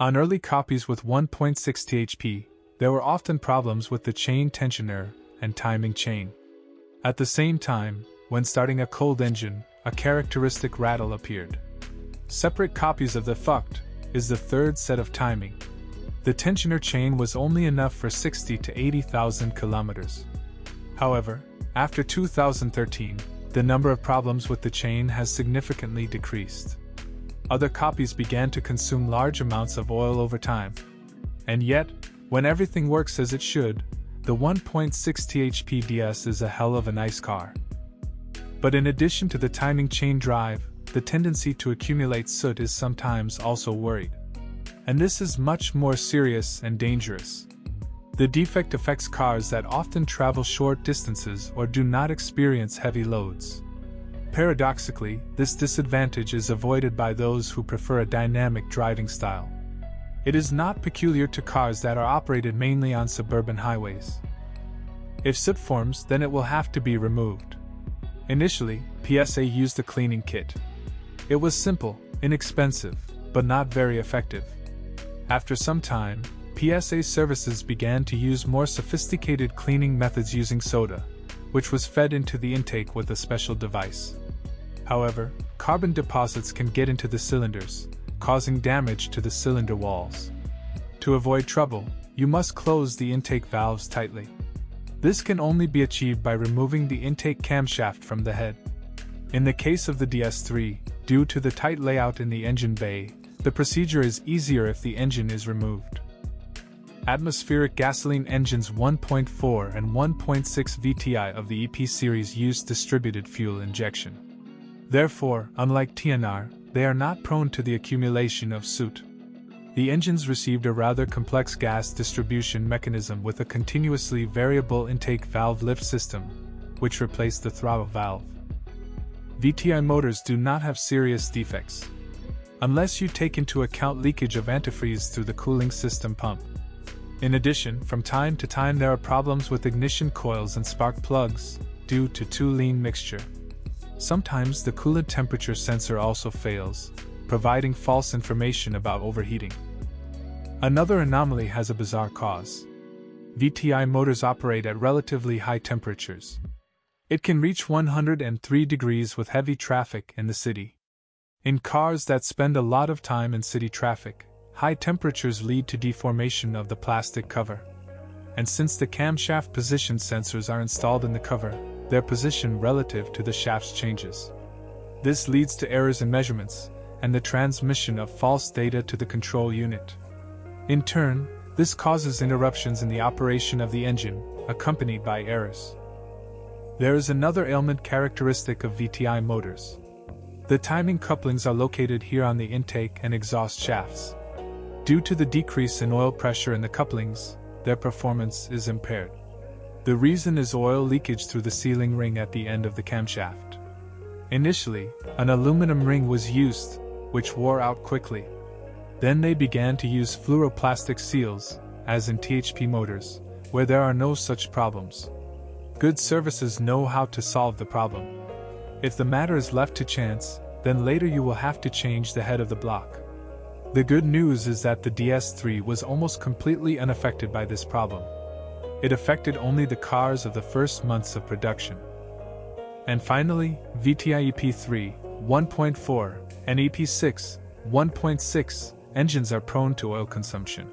On early copies with 1.6 THP, there were often problems with the chain tensioner and timing chain. At the same time, when starting a cold engine, a characteristic rattle appeared. Separate copies of the FUCT is the third set of timing. The tensioner chain was only enough for 60 to 80,000 kilometers. However, after 2013, the number of problems with the chain has significantly decreased. Other copies began to consume large amounts of oil over time. And yet, when everything works as it should, the 1.6 THP DS is a hell of a nice car. But in addition to the timing chain drive, the tendency to accumulate soot is sometimes also worried. And this is much more serious and dangerous. The defect affects cars that often travel short distances or do not experience heavy loads. Paradoxically, this disadvantage is avoided by those who prefer a dynamic driving style. It is not peculiar to cars that are operated mainly on suburban highways. If soot forms, then it will have to be removed. Initially, PSA used a cleaning kit. It was simple, inexpensive, but not very effective. After some time, PSA services began to use more sophisticated cleaning methods using soda, which was fed into the intake with a special device. However, carbon deposits can get into the cylinders, causing damage to the cylinder walls. To avoid trouble, you must close the intake valves tightly. This can only be achieved by removing the intake camshaft from the head. In the case of the DS3, due to the tight layout in the engine bay, the procedure is easier if the engine is removed. Atmospheric gasoline engines 1.4 and 1.6 VTI of the EP series use distributed fuel injection. Therefore, unlike TNR, they are not prone to the accumulation of soot. The engines received a rather complex gas distribution mechanism with a continuously variable intake valve lift system, which replaced the throttle valve. VTI motors do not have serious defects, unless you take into account leakage of antifreeze through the cooling system pump. In addition, from time to time there are problems with ignition coils and spark plugs, due to too lean mixture. Sometimes the coolant temperature sensor also fails, providing false information about overheating. Another anomaly has a bizarre cause. VTI motors operate at relatively high temperatures. It can reach 103 degrees with heavy traffic in the city. In cars that spend a lot of time in city traffic, high temperatures lead to deformation of the plastic cover. And since the camshaft position sensors are installed in the cover, their position relative to the shafts changes. This leads to errors in measurements, and the transmission of false data to the control unit. In turn, this causes interruptions in the operation of the engine, accompanied by errors. There is another ailment characteristic of VTI motors. The timing couplings are located here on the intake and exhaust shafts. Due to the decrease in oil pressure in the couplings, their performance is impaired. The reason is oil leakage through the sealing ring at the end of the camshaft. Initially, an aluminum ring was used, which wore out quickly. Then they began to use fluoroplastic seals, as in THP motors, where there are no such problems. Good services know how to solve the problem. If the matter is left to chance, then later you will have to change the head of the block. The good news is that the DS3 was almost completely unaffected by this problem. It affected only the cars of the first months of production. And finally, VTI EP3, 1.4, and EP6, 1.6, engines are prone to oil consumption.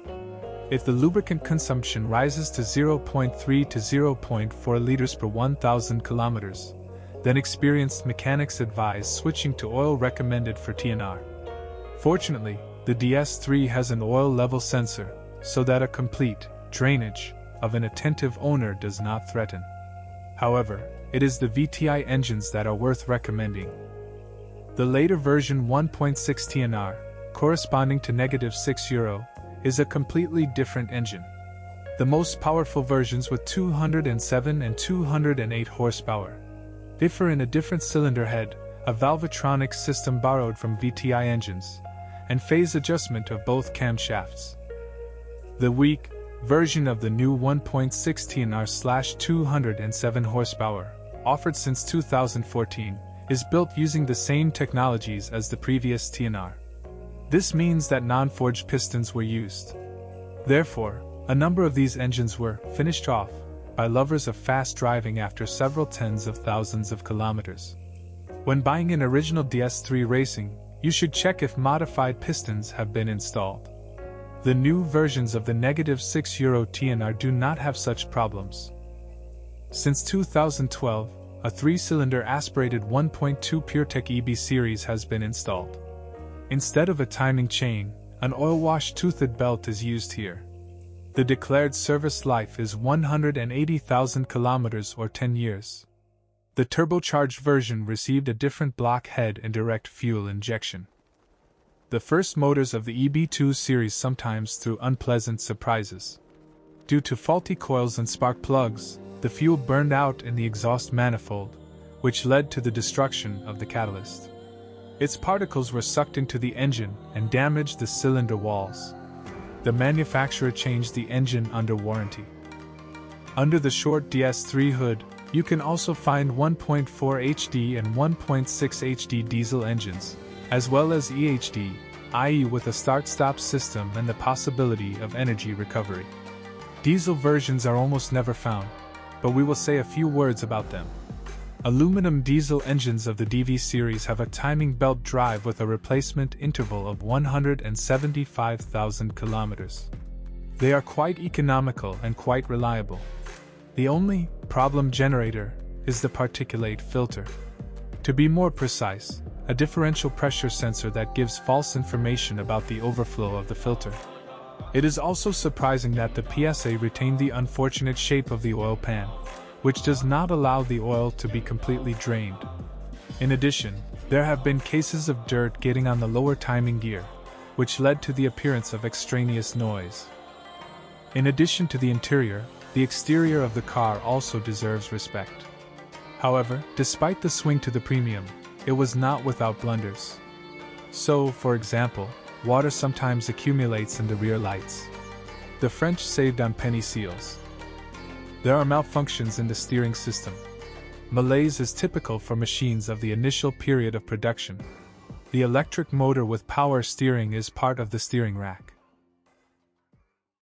If the lubricant consumption rises to 0.3 to 0.4 liters per 1,000 kilometers, then experienced mechanics advise switching to oil recommended for TNR. Fortunately, the DS3 has an oil level sensor, so that a complete drainage of an attentive owner does not threaten. However, it is the VTI engines that are worth recommending. The later version 1.6 TNR, corresponding to -€6, is a completely different engine. The most powerful versions with 207 and 208 horsepower differ in a different cylinder head, a valvetronic system borrowed from VTI engines, and phase adjustment of both camshafts. The weak version of the new 1.6 TNR/207 horsepower, offered since 2014, is built using the same technologies as the previous TNR. This means that non-forged pistons were used. Therefore, a number of these engines were finished off by lovers of fast driving after several tens of thousands of kilometers. When buying an original DS3 racing, you should check if modified pistons have been installed. The new versions of the -6 Euro TNR do not have such problems. Since 2012, a 3-cylinder aspirated 1.2 PureTech EB series has been installed. Instead of a timing chain, an oil-wash toothed belt is used here. The declared service life is 180,000 kilometers or 10 years. The turbocharged version received a different block head and direct fuel injection. The first motors of the EB2 series sometimes threw unpleasant surprises. Due to faulty coils and spark plugs, the fuel burned out in the exhaust manifold, which led to the destruction of the catalyst. Its particles were sucked into the engine and damaged the cylinder walls. The manufacturer changed the engine under warranty. Under the short DS3 hood, you can also find 1.4 HD and 1.6 HD diesel engines, as well as EHD, i.e. with a start-stop system and the possibility of energy recovery. Diesel versions are almost never found, but we will say a few words about them. Aluminum diesel engines of the DV series have a timing belt drive with a replacement interval of 175,000 kilometers. They are quite economical and quite reliable. The only problem generator is the particulate filter. To be more precise, a differential pressure sensor that gives false information about the overflow of the filter. It is also surprising that the PSA retained the unfortunate shape of the oil pan, which does not allow the oil to be completely drained. In addition, there have been cases of dirt getting on the lower timing gear, which led to the appearance of extraneous noise. In addition to the interior, the exterior of the car also deserves respect. However, despite the swing to the premium, it was not without blunders. So, for example, water sometimes accumulates in the rear lights. The French saved on penny seals. There are malfunctions in the steering system. Malaise is typical for machines of the initial period of production. The electric motor with power steering is part of the steering rack.